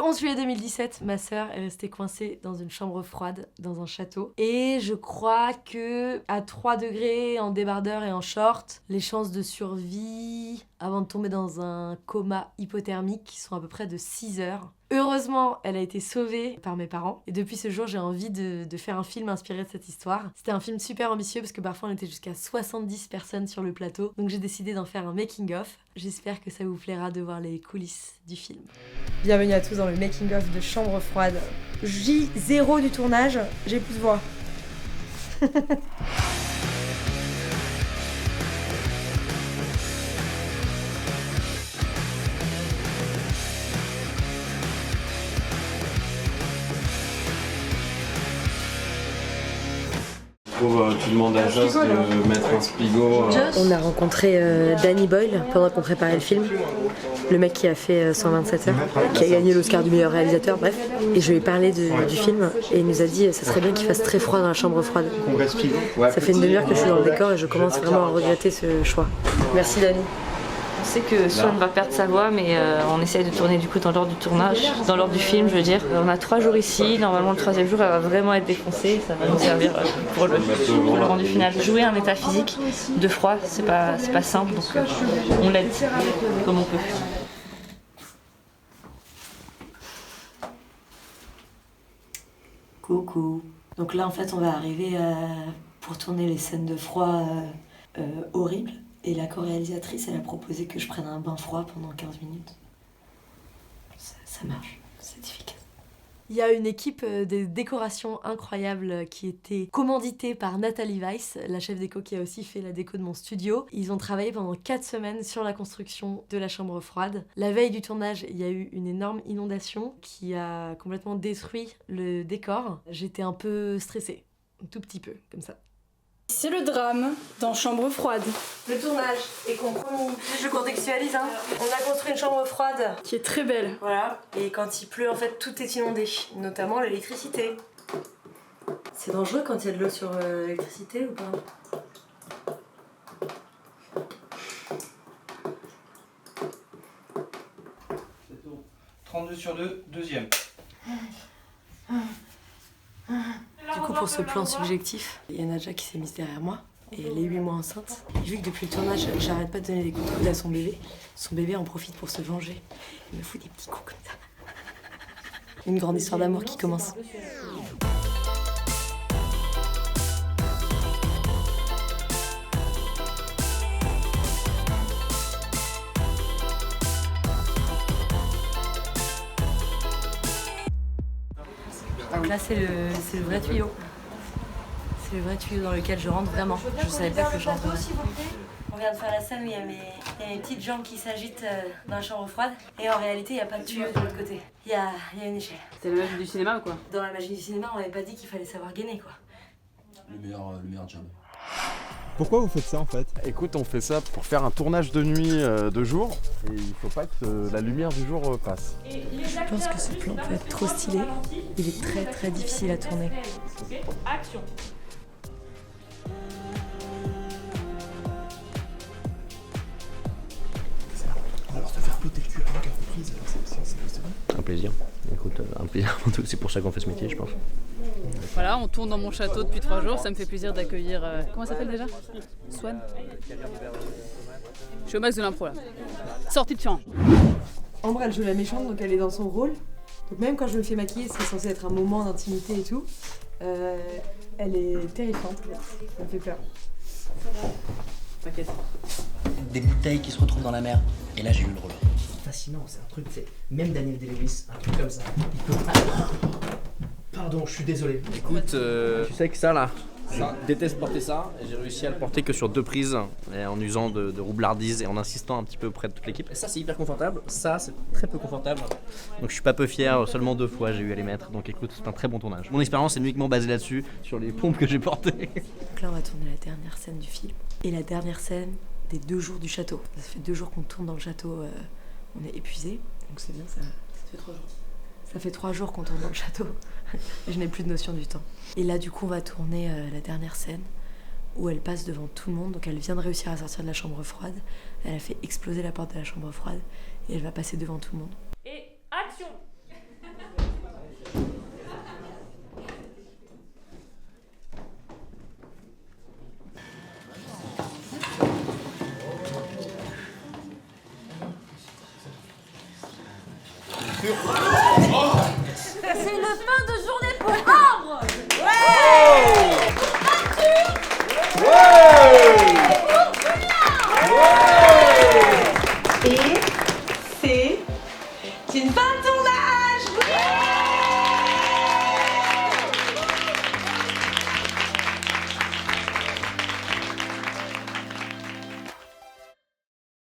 11 juillet 2017, ma sœur est restée coincée dans une chambre froide, dans un château. Et je crois que à 3 degrés, en débardeur et en short, les chances de survie avant de tomber dans un coma hypothermique sont à peu près de 6 heures. Heureusement, elle a été sauvée par mes parents. Et depuis ce jour, j'ai envie de faire un film inspiré de cette histoire. C'était un film super ambitieux parce que parfois on était jusqu'à 70 personnes sur le plateau. Donc j'ai décidé d'en faire un making-of. J'espère que ça vous plaira de voir les coulisses du film. Bienvenue à tous dans le making-of de Chambre froide. J0 du tournage, j'ai plus de voix. Tu demandes à Joss de mettre un spigot. On a rencontré Danny Boyle pendant qu'on préparait le film, le mec qui a fait 127 heures, qui a gagné l'Oscar du meilleur réalisateur, bref. Et je lui ai parlé du film et il nous a dit ça serait bien qu'il fasse très froid dans la chambre froide. Ça fait une demi-heure que je suis dans le décor et je commence vraiment à regretter ce choix. Merci Danny. On sait que Swan va perdre sa voix, mais on essaye de tourner du coup dans l'ordre du tournage, dans l'ordre du film, je veux dire. On a 3 jours ici, normalement le 3e jour elle va vraiment être défoncée, ça va nous servir pour le rendu final. Jouer un état physique de froid, c'est pas simple, donc on l'aide comme on peut. Coucou. Donc là en fait on va arriver pour tourner les scènes de froid horribles. Et la co-réalisatrice, elle a proposé que je prenne un bain froid pendant 15 minutes. Ça marche, c'est efficace. Il y a une équipe de décoration incroyable qui était commanditée par Nathalie Weiss, la chef déco qui a aussi fait la déco de mon studio. Ils ont travaillé pendant 4 semaines sur la construction de la chambre froide. La veille du tournage, il y a eu une énorme inondation qui a complètement détruit le décor. J'étais un peu stressée, un tout petit peu, comme ça. C'est le drame dans Chambre froide. Le tournage est compromis. Je contextualise, hein. On a construit une chambre froide Qui est très belle. Voilà. Et quand il pleut, en fait, tout est inondé, notamment l'électricité. C'est dangereux quand il y a de l'eau sur l'électricité ou pas? 32 sur 2, deuxième. Du coup, pour ce plan subjectif, il y a Nadja qui s'est mise derrière moi et elle est 8 mois enceinte. Et vu que depuis le tournage, j'arrête pas de donner des coups de coude à son bébé en profite pour se venger. Il me fout des petits coups comme ça. Une grande histoire d'amour qui commence. Donc là, c'est le vrai tuyau. C'est le vrai tuyau dans lequel je rentre vraiment. Je savais pas que je rentrerais. On vient de faire la scène où il y a mes petites jambes qui s'agitent dans la chambre froide. Et en réalité, il n'y a pas de tuyau de l'autre côté. Il y a une échelle. C'est la magie du cinéma ou quoi? Dans la magie du cinéma, on m'avait pas dit qu'il fallait savoir gainer, quoi. Le meilleur job. Pourquoi vous faites ça en fait? Écoute, on fait ça pour faire un tournage de nuit de jour et il faut pas que la lumière du jour passe. Je pense que ce plan peut être trop stylé. Il est très très difficile à tourner. Action. Alors te faire ploter le cul avant qu'elle reprise, c'est vrai. Un plaisir. Écoute, un plaisir. C'est pour ça qu'on fait ce métier, je pense. Voilà, on tourne dans mon château depuis 3 jours. Ça me fait plaisir d'accueillir. Comment ça s'appelle déjà? Swan. Je suis au max de l'impro là. Sortie de champ. Ambre, elle joue la méchante, donc elle est dans son rôle. Donc même quand je me fais maquiller, c'est censé être un moment d'intimité et tout. Elle est terrifiante. Ça me fait peur. T'inquiète. Des bouteilles qui se retrouvent dans la mer. Et là, j'ai eu le rôle. Fascinant, c'est un truc, c'est même Daniel Day-Lewis, un truc comme ça. Il peut pas. Pardon, je suis désolé. Écoute, tu sais que ça là, je déteste porter ça. Et j'ai réussi à le porter que sur 2 prises, et en usant de roublardise et en insistant un petit peu auprès de toute l'équipe. Et ça, c'est hyper confortable. Ça, c'est très peu confortable. Donc je suis pas peu fier. Seulement 2 fois, j'ai eu à les mettre. Donc écoute, c'est un très bon tournage. Mon expérience est uniquement basée là-dessus, sur les pompes que j'ai portées. Donc là, on va tourner la dernière scène du film. Et la dernière scène des 2 jours du château. Ça fait 2 jours qu'on tourne dans le château. On est épuisé. Donc c'est bien, ça fait 3 jours. Ça fait 3 jours qu'on tourne dans le château. Je n'ai plus de notion du temps. Et là, du coup, on va tourner la dernière scène où elle passe devant tout le monde. Donc elle vient de réussir à sortir de la chambre froide. Elle a fait exploser la porte de la chambre froide et elle va passer devant tout le monde. Et action. C'est une fin de journée pour Ambre. Ouais.